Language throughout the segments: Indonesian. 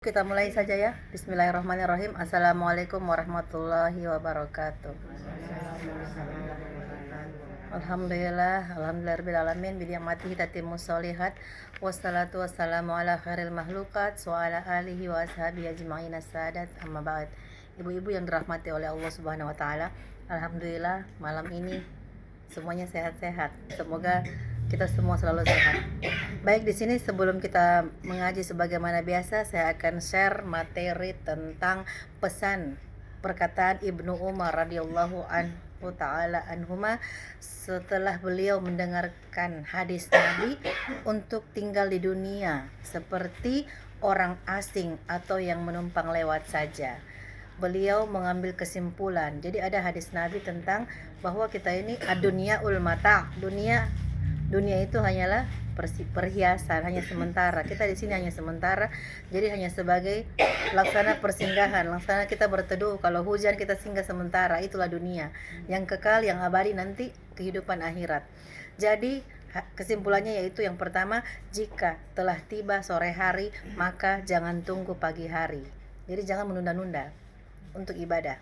Kita mulai saja ya. Bismillahirrahmanirrahim. Assalamualaikum warahmatullahi wabarakatuh. Alhamdulillah rabbil bi ni'matihi tatimmus sholihat. Wassalatu wassalamu ala khairil makhluqat wa ala alihi wa ashabihi ajma'in as-sadat. Amma ba'd. Ibu-ibu yang dirahmati oleh Allah Subhanahu wa taala, alhamdulillah malam ini semuanya sehat-sehat. Semoga kita semua selalu sehat. Baik, di sini sebelum kita mengaji sebagaimana biasa, saya akan share materi tentang pesan perkataan Ibnu Umar radhiyallahu anhu ta'ala anhuma setelah beliau mendengarkan hadis Nabi untuk tinggal di dunia seperti orang asing atau yang menumpang lewat saja. Beliau mengambil kesimpulan. Jadi ada hadis Nabi tentang bahwa kita ini ad-dunya ul mata. Dunia itu hanyalah perhiasan, hanya sementara. Kita di sini hanya sementara, jadi hanya sebagai laksana persinggahan, laksana kita berteduh. Kalau hujan kita singgah sementara, itulah dunia. Yang kekal, yang abadi nanti kehidupan akhirat. Jadi kesimpulannya yaitu yang pertama, jika telah tiba sore hari, maka jangan tunggu pagi hari. Jadi jangan menunda-nunda untuk ibadah.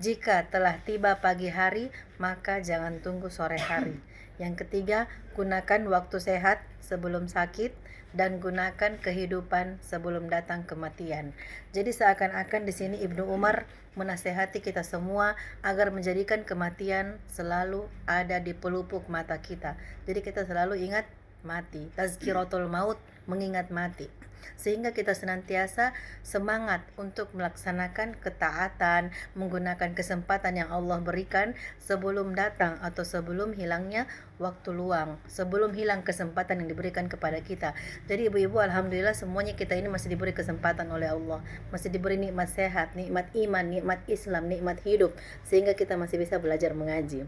Jika telah tiba pagi hari, maka jangan tunggu sore hari. Yang ketiga, gunakan waktu sehat sebelum sakit dan gunakan kehidupan sebelum datang kematian. Jadi seakan-akan di sini Ibnu Umar menasehati kita semua agar menjadikan kematian selalu ada di pelupuk mata kita. Jadi kita selalu ingat mati, tazkiratul maut, mengingat mati, sehingga kita senantiasa semangat untuk melaksanakan ketaatan, menggunakan kesempatan yang Allah berikan sebelum datang atau sebelum hilangnya waktu luang, sebelum hilang kesempatan yang diberikan kepada kita. Jadi ibu-ibu, alhamdulillah semuanya kita ini masih diberi kesempatan oleh Allah, masih diberi nikmat sehat, nikmat iman, nikmat Islam, nikmat hidup, sehingga kita masih bisa belajar mengaji.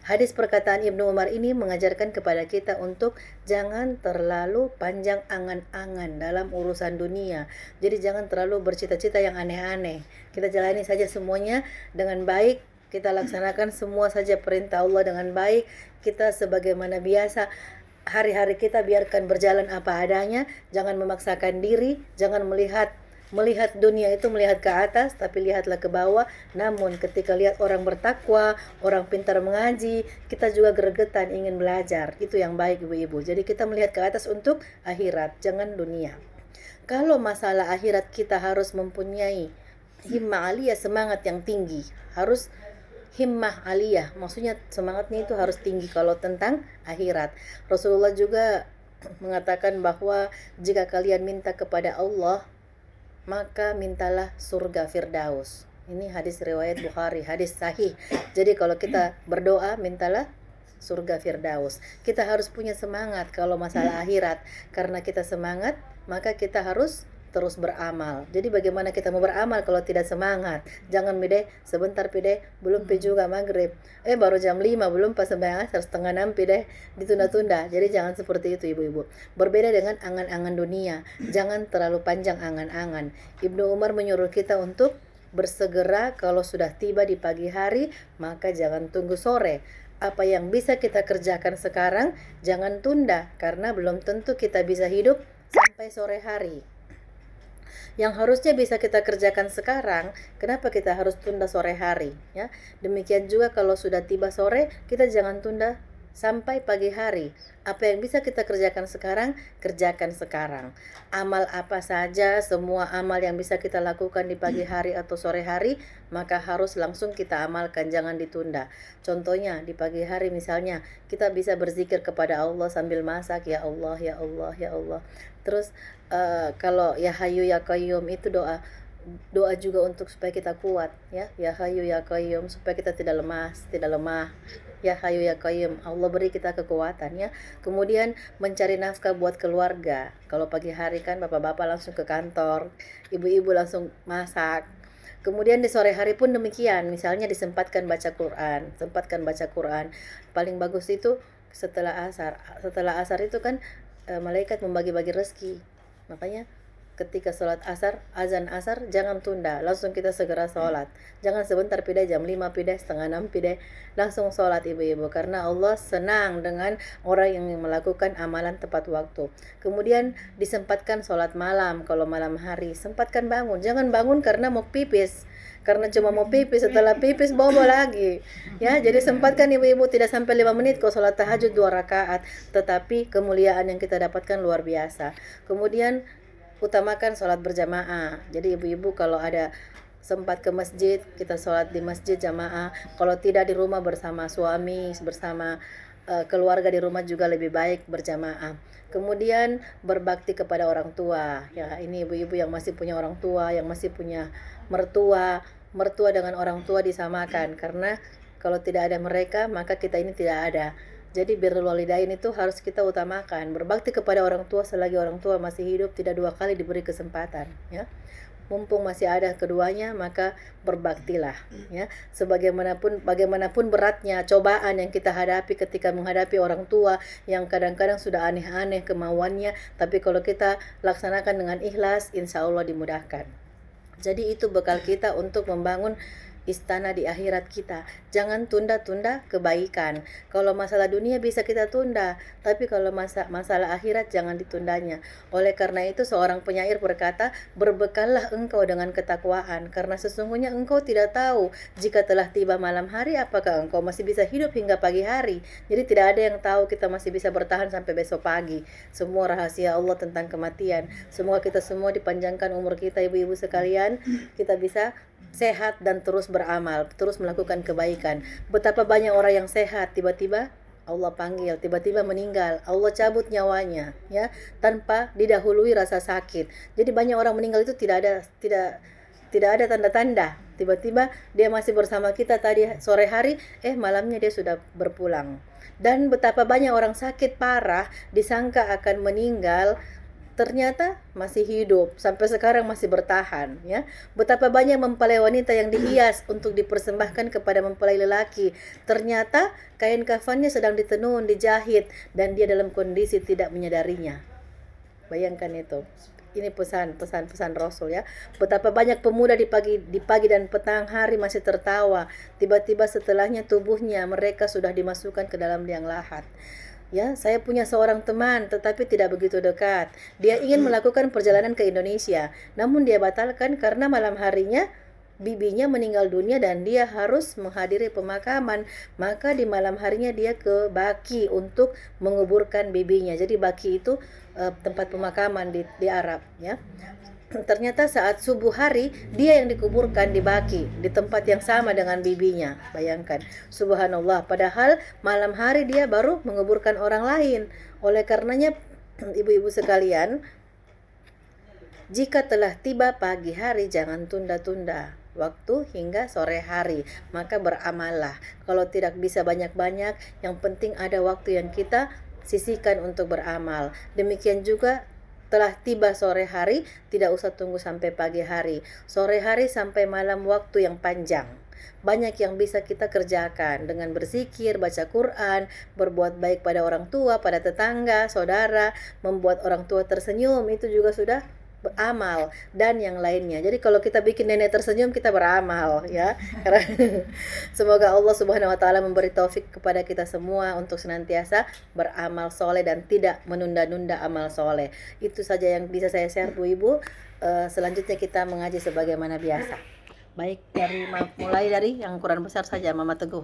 Hadis perkataan Ibnu Umar ini mengajarkan kepada kita untuk jangan terlalu panjang angan-angan dalam urusan dunia. Jadi jangan terlalu bercita-cita yang aneh-aneh. Kita jalani saja semuanya dengan baik, kita laksanakan semua saja perintah Allah dengan baik. Kita sebagaimana biasa hari-hari kita biarkan berjalan apa adanya, jangan memaksakan diri, jangan melihat dunia itu melihat ke atas, tapi lihatlah ke bawah. Namun ketika lihat orang bertakwa, orang pintar mengaji, kita juga gregetan ingin belajar. Itu yang baik ibu-ibu. Jadi kita melihat ke atas untuk akhirat, jangan dunia. Kalau masalah akhirat, kita harus mempunyai himmah aliyah, semangat yang tinggi. Harus himmah aliyah, maksudnya semangatnya itu harus tinggi kalau tentang akhirat. Rasulullah juga mengatakan bahwa jika kalian minta kepada Allah, maka mintalah surga Firdaus. Ini hadis riwayat Bukhari, hadis sahih. Jadi kalau kita berdoa, mintalah surga Firdaus. Kita harus punya semangat kalau masalah akhirat. Karena kita semangat, maka kita harus terus beramal. Jadi bagaimana kita mau beramal kalau tidak semangat? Jangan pide, sebentar pide, belum pi juga maghrib. Baru jam 5, belum pas sembahyang asar, setengah 6 pide, ditunda-tunda. Jadi jangan seperti itu ibu-ibu. Berbeda dengan angan-angan dunia. Jangan terlalu panjang angan-angan. Ibnu Umar menyuruh kita untuk bersegera kalau sudah tiba di pagi hari, maka jangan tunggu sore. Apa yang bisa kita kerjakan sekarang, jangan tunda, karena belum tentu kita bisa hidup sampai sore hari. Yang harusnya bisa kita kerjakan sekarang, kenapa kita harus tunda sore hari? Ya, demikian juga kalau sudah tiba sore, kita jangan tunda sampai pagi hari. Apa yang bisa kita kerjakan sekarang, kerjakan sekarang. Amal apa saja, semua amal yang bisa kita lakukan di pagi hari atau sore hari, maka harus langsung kita amalkan, jangan ditunda. Contohnya di pagi hari misalnya, kita bisa berzikir kepada Allah sambil masak, ya Allah, ya Allah, ya Allah. Terus kalau ya Hayyu ya Qayyum itu doa juga untuk supaya kita kuat, ya Hayyu ya Qayyum, supaya kita tidak lemah, ya Hayyu ya Qayyum, Allah beri kita kekuatan, ya. Kemudian mencari nafkah buat keluarga. Kalau pagi hari kan bapak-bapak langsung ke kantor, ibu-ibu langsung masak. Kemudian di sore hari pun demikian, misalnya sempatkan baca Quran. Paling bagus itu setelah asar itu kan malaikat membagi-bagi rezeki. Makanya ketika sholat asar, azan asar, jangan tunda, langsung kita segera sholat. Jangan sebentar pidai, jam 5 pidai, setengah 6 pidai, langsung sholat ibu-ibu. Karena Allah senang dengan orang yang melakukan amalan tepat waktu. Kemudian disempatkan sholat malam, kalau malam hari, sempatkan bangun. Jangan bangun karena mau pipis, karena cuma mau pipis, setelah pipis bobo lagi ya. Jadi sempatkan ibu-ibu, tidak sampai 5 menit kok sholat tahajud 2 rakaat, tetapi kemuliaan yang kita dapatkan luar biasa. Kemudian utamakan sholat berjamaah. Jadi ibu-ibu kalau ada sempat ke masjid, kita sholat di masjid jamaah. Kalau tidak di rumah bersama suami, bersama keluarga di rumah juga lebih baik berjamaah. Kemudian berbakti kepada orang tua ya. Ini ibu-ibu yang masih punya orang tua, yang masih punya mertua dengan orang tua disamakan, karena kalau tidak ada mereka maka kita ini tidak ada. Jadi birrul walidain itu harus kita utamakan, berbakti kepada orang tua selagi orang tua masih hidup, tidak 2 kali diberi kesempatan ya. Mumpung masih ada keduanya, maka berbaktilah ya. Bagaimanapun beratnya cobaan yang kita hadapi ketika menghadapi orang tua yang kadang-kadang sudah aneh-aneh kemauannya, tapi kalau kita laksanakan dengan ikhlas, insya Allah dimudahkan. Jadi itu bekal kita untuk membangun istana di akhirat kita. Jangan tunda-tunda kebaikan. Kalau masalah dunia bisa kita tunda, tapi kalau masalah akhirat jangan ditundanya. Oleh karena itu seorang penyair berkata, berbekallah engkau dengan ketakwaan, karena sesungguhnya engkau tidak tahu jika telah tiba malam hari apakah engkau masih bisa hidup hingga pagi hari. Jadi tidak ada yang tahu kita masih bisa bertahan sampai besok pagi. Semua rahasia Allah tentang kematian. Semoga kita semua dipanjangkan umur kita ibu-ibu sekalian, kita bisa sehat dan terus beramal, terus melakukan kebaikan. Betapa banyak orang yang sehat tiba-tiba Allah panggil, tiba-tiba meninggal, Allah cabut nyawanya ya, tanpa didahului rasa sakit. Jadi banyak orang meninggal itu tidak ada tanda-tanda. Tiba-tiba dia masih bersama kita tadi sore hari, malamnya dia sudah berpulang. Dan betapa banyak orang sakit parah disangka akan meninggal, ternyata masih hidup, sampai sekarang masih bertahan ya. Betapa banyak mempelai wanita yang dihias untuk dipersembahkan kepada mempelai lelaki, ternyata kain kafannya sedang ditenun, dijahit, dan dia dalam kondisi tidak menyadarinya. Bayangkan itu. Ini pesan Rasul ya. Betapa banyak pemuda di pagi dan petang hari masih tertawa, tiba-tiba setelahnya tubuhnya mereka sudah dimasukkan ke dalam liang lahat. Ya, saya punya seorang teman tetapi tidak begitu dekat. Dia ingin melakukan perjalanan ke Indonesia, namun dia batalkan karena malam harinya bibinya meninggal dunia dan dia harus menghadiri pemakaman. Maka di malam harinya dia ke Baki untuk menguburkan bibinya. Jadi Baki itu tempat pemakaman di Arab ya. Ternyata saat subuh hari dia yang dikuburkan di Baki, di tempat yang sama dengan bibinya. Bayangkan, subhanallah, padahal malam hari dia baru menguburkan orang lain. Oleh karenanya ibu-ibu sekalian, jika telah tiba pagi hari jangan tunda-tunda waktu hingga sore hari, maka beramallah. Kalau tidak bisa banyak-banyak, yang penting ada waktu yang kita sisihkan untuk beramal. Demikian juga telah tiba sore hari, tidak usah tunggu sampai pagi hari. Sore hari sampai malam waktu yang panjang. Banyak yang bisa kita kerjakan dengan berzikir, baca Quran, berbuat baik pada orang tua, pada tetangga, saudara, membuat orang tua tersenyum, itu juga sudah beramal, dan yang lainnya. Jadi kalau kita bikin nenek tersenyum, kita beramal ya. Karena semoga Allah Subhanahu wa taala memberi taufik kepada kita semua untuk senantiasa beramal soleh dan tidak menunda-nunda amal soleh. Itu saja yang bisa saya share Bu Ibu. Selanjutnya kita mengaji sebagaimana biasa. Baik, mulai dari yang Quran besar saja Mama Teguh.